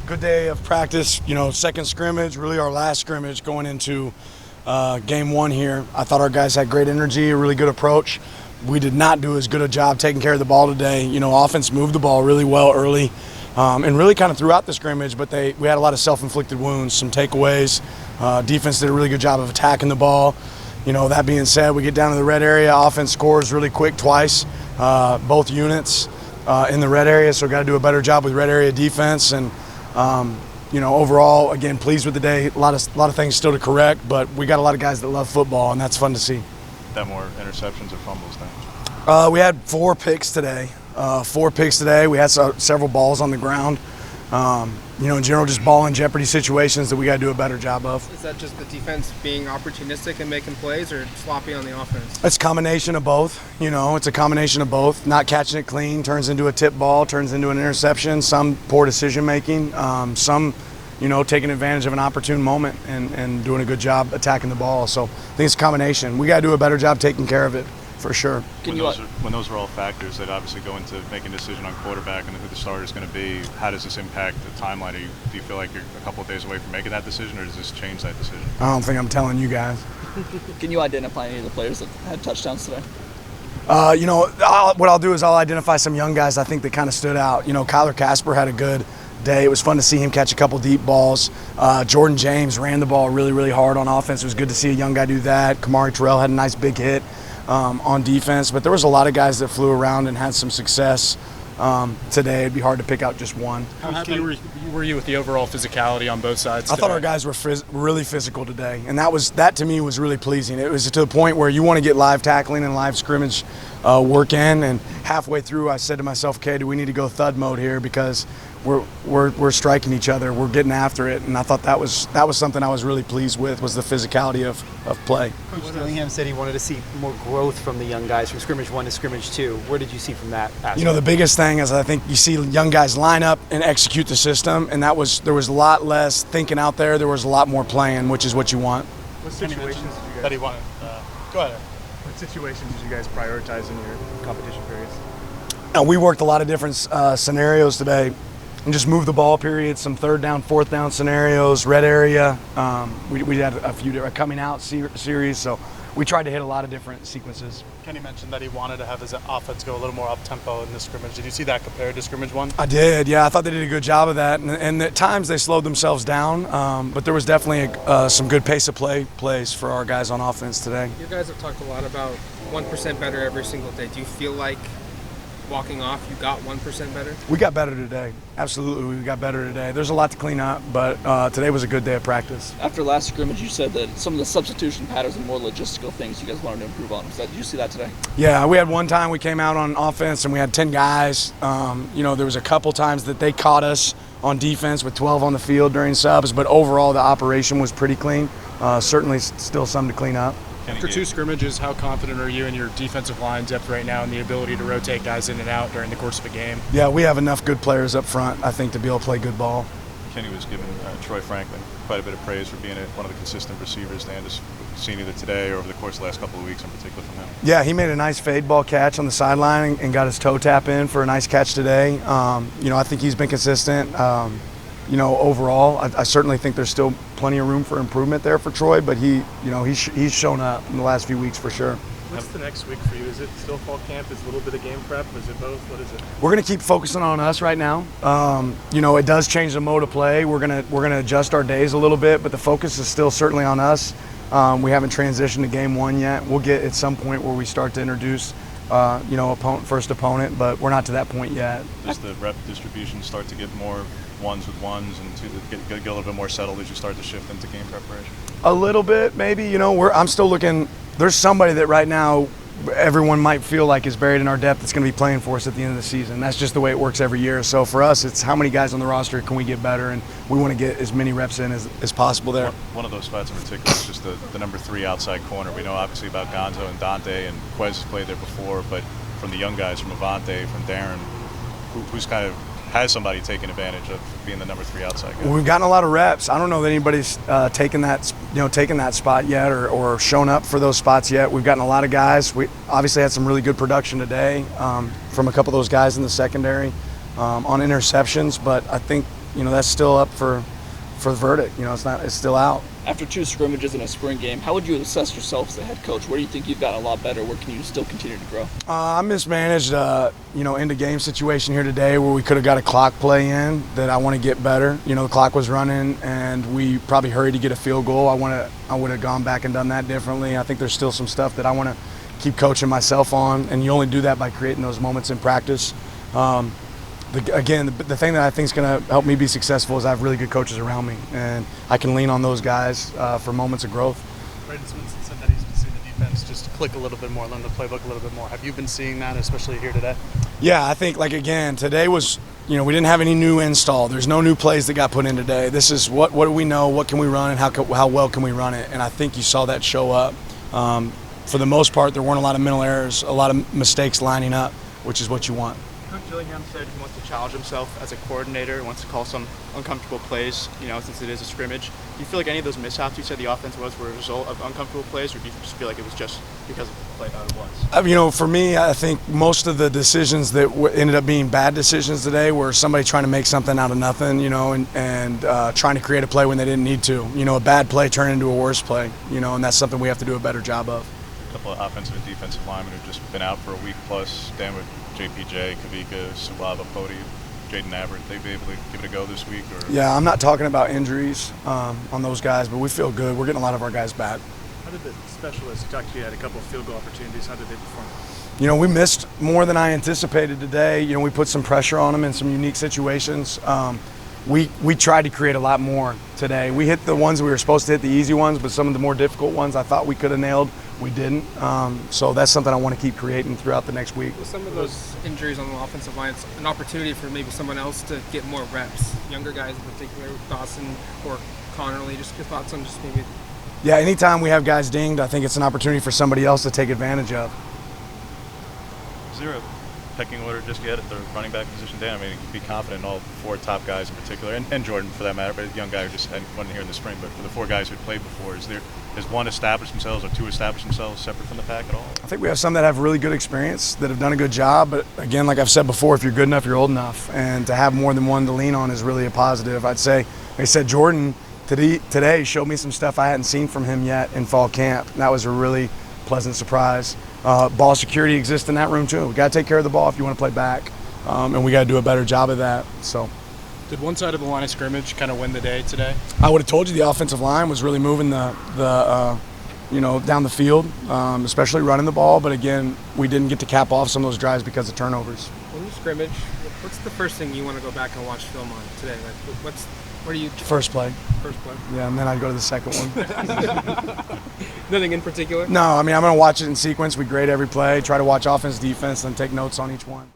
Good day of practice, second scrimmage, really our last scrimmage going into game one here. I thought our guys had great energy, a really good approach. We did not do as good a job taking care of the ball today. Offense moved the ball really well early and really kind of throughout the scrimmage, but we had a lot of self-inflicted wounds, some takeaways. Defense did a really good job of attacking the ball. That being said, we get down to the red area. Offense scores really quick twice, both units in the red area, so got to do a better job with red area defense. And overall, again, pleased with the day. A lot of things still to correct, but we got a lot of guys that love football, and that's fun to see. That more interceptions or fumbles now? We had 4 picks today. We had several balls on the ground. In general, just ball in jeopardy situations that we got to do a better job of. Is that just the defense being opportunistic and making plays, or sloppy on the offense? It's a combination of both. It's a combination of both. Not catching it clean turns into a tip ball, turns into an interception. Some poor decision making. Some, taking advantage of an opportune moment and doing a good job attacking the ball. So I think it's a combination. We got to do a better job taking care of it. For sure. When those are all factors that obviously go into making a decision on quarterback and who the starter is going to be, how does this impact the timeline? Do you feel like you're a couple of days away from making that decision, or does this change that decision? I don't think I'm telling you guys. Can you identify any of the players that had touchdowns today? What I'll do is I'll identify some young guys I think that kind of stood out. Kyler Casper had a good day. It was fun to see him catch a couple deep balls. Jordan James ran the ball really, really hard on offense. It was good to see a young guy do that. Kamari Terrell had a nice big hit on defense, but there was a lot of guys that flew around and had some success today. It'd be hard to pick out just one. How happy were you with the overall physicality on both sides today? I thought our guys were really physical today, and that to me was really pleasing. It was to the point where you want to get live tackling and live scrimmage work in, and halfway through I said to myself, okay, do we need to go thud mode here, because we're striking each other, we're getting after it, and I thought that was something I was really pleased with, was the physicality of play. Coach Dillingham said he wanted to see more growth from the young guys from scrimmage 1 to scrimmage 2. What did you see from that aspect? The biggest thing is I think you see young guys line up and execute the system, and there was a lot less thinking out there. There was a lot more playing, which is what you want. What situations did you guys? Go ahead. What situations did you guys prioritize in your competition periods? We worked a lot of different scenarios today. And just move the ball period, some 3rd down, 4th down scenarios, red area. We had a few different coming out series, so we tried to hit a lot of different sequences. Kenny mentioned that he wanted to have his offense go a little more up-tempo in this scrimmage. Did you see that compared to scrimmage 1? I did, yeah. I thought they did a good job of that, and at times they slowed themselves down, but there was definitely some good pace of plays for our guys on offense today. You guys have talked a lot about 1% better every single day. Do you feel like walking off, you got 1% better? We got better today. Absolutely, we got better today. There's a lot to clean up, but today was a good day of practice. After last scrimmage, you said that some of the substitution patterns and more logistical things you guys wanted to improve on. Did you see that today? Yeah, we had one time we came out on offense and we had 10 guys. There was a couple times that they caught us on defense with 12 on the field during subs, but overall the operation was pretty clean. Certainly still some to clean up. After 2 scrimmages, how confident are you in your defensive line depth right now and the ability to rotate guys in and out during the course of a game? Yeah, we have enough good players up front, I think, to be able to play good ball. Kenny was giving Troy Franklin quite a bit of praise for being one of the consistent receivers they had seen either today or over the course of the last couple of weeks in particular from him. Yeah, he made a nice fade ball catch on the sideline and got his toe tap in for a nice catch today. I think he's been consistent. Overall, I certainly think there's still plenty of room for improvement there for Troy, but he's shown up in the last few weeks for sure. What's the next week for you? Is it still fall camp? Is it a little bit of game prep? Is it both? What is it? We're going to keep focusing on us right now. It does change the mode of play. We're going to adjust our days a little bit, but the focus is still certainly on us. We haven't transitioned to game 1 yet. We'll get at some point where we start to introduce first opponent, but we're not to that point yet. Does the rep distribution start to get more ones with ones and to get a little bit more settled as you start to shift into game preparation? A little bit, maybe. I'm still looking. There's somebody that right now everyone might feel like is buried in our depth that's going to be playing for us at the end of the season. That's just the way it works every year. So for us, it's how many guys on the roster can we get better, and we want to get as many reps in as possible there. One of those spots in particular is just the number 3 outside corner. We know obviously about Gonzo and Dante, and Quez has played there before, but from the young guys, from Avante, from Darren, who's kind of has somebody taking advantage of being the number 3 outside guy? Well, we've gotten a lot of reps. I don't know that anybody's taken that spot yet or shown up for those spots yet. We've gotten a lot of guys. We obviously had some really good production today from a couple of those guys in the secondary on interceptions, but I think that's still up for the verdict. It's still out. After 2 scrimmages in a spring game, how would you assess yourself as a head coach? Where do you think you've gotten a lot better? Where can you still continue to grow? I mismanaged, end of game situation here today where we could have got a clock play in that I want to get better. The clock was running and we probably hurried to get a field goal. I would have gone back and done that differently. I think there's still some stuff that I want to keep coaching myself on, and you only do that by creating those moments in practice. The thing that I think is going to help me be successful is I have really good coaches around me, and I can lean on those guys for moments of growth. Braden Swinson said that he's been seeing the defense just click a little bit more, learn the playbook a little bit more. Have you been seeing that, especially here today? Yeah, I think, today was, we didn't have any new install. There's no new plays that got put in today. This is what do we know, what can we run, and how well can we run it. And I think you saw that show up. For the most part, there weren't a lot of mental errors, a lot of mistakes lining up, which is what you want. Coach Gillingham said he wants to challenge himself as a coordinator, wants to call some uncomfortable plays, since it is a scrimmage. Do you feel like any of those mishaps you said the offense were a result of uncomfortable plays, or do you just feel like it was just because of the play how it was? For me, I think most of the decisions that ended up being bad decisions today were somebody trying to make something out of nothing, and trying to create a play when they didn't need to. A bad play turned into a worse play, and that's something we have to do a better job of. A couple of offensive and defensive linemen who've just been out for a week plus. Dan with JPJ, Kavika, Sulava, Pody, Jaden Abbott, they'd be able to give it a go this week? Or? Yeah, I'm not talking about injuries on those guys, but we feel good. We're getting a lot of our guys back. How did the specialists, you talked to you had a couple of field goal opportunities, how did they perform? We missed more than I anticipated today. We put some pressure on them in some unique situations. We tried to create a lot more today. We hit the ones we were supposed to hit, the easy ones, but some of the more difficult ones I thought we could have nailed, we didn't. So that's something I want to keep creating throughout the next week. With some of those injuries on the offensive line, it's an opportunity for maybe someone else to get more reps. Younger guys in particular, Dawson or Connerly, just your thoughts on just maybe. Yeah, anytime we have guys dinged, I think it's an opportunity for somebody else to take advantage of. Is there a pecking order just yet at the running back position, Dan? I mean, you can be confident in all 4 top guys in particular, and Jordan for that matter, but a young guy who just wasn't here in the spring. But for the 4 guys who played before, has one established themselves or 2 established themselves separate from the pack at all? I think we have some that have really good experience, that have done a good job. But again, like I've said before, if you're good enough, you're old enough. And to have more than one to lean on is really a positive. I'd say, like I said, Jordan today showed me some stuff I hadn't seen from him yet in fall camp. And that was a really pleasant surprise. Ball security exists in that room too. We got to take care of the ball if you want to play back. And we got to do a better job of that. So. Did one side of the line of scrimmage kind of win the day today? I would have told you the offensive line was really moving the down the field, especially running the ball. But again, we didn't get to cap off some of those drives because of turnovers. When you scrimmage, what's the first thing you want to go back and watch film on today? Like, what do you? First play. First play. Yeah, and then I'd go to the second one. Nothing in particular? No, I mean, I'm going to watch it in sequence. We grade every play, try to watch offense, defense, and take notes on each one.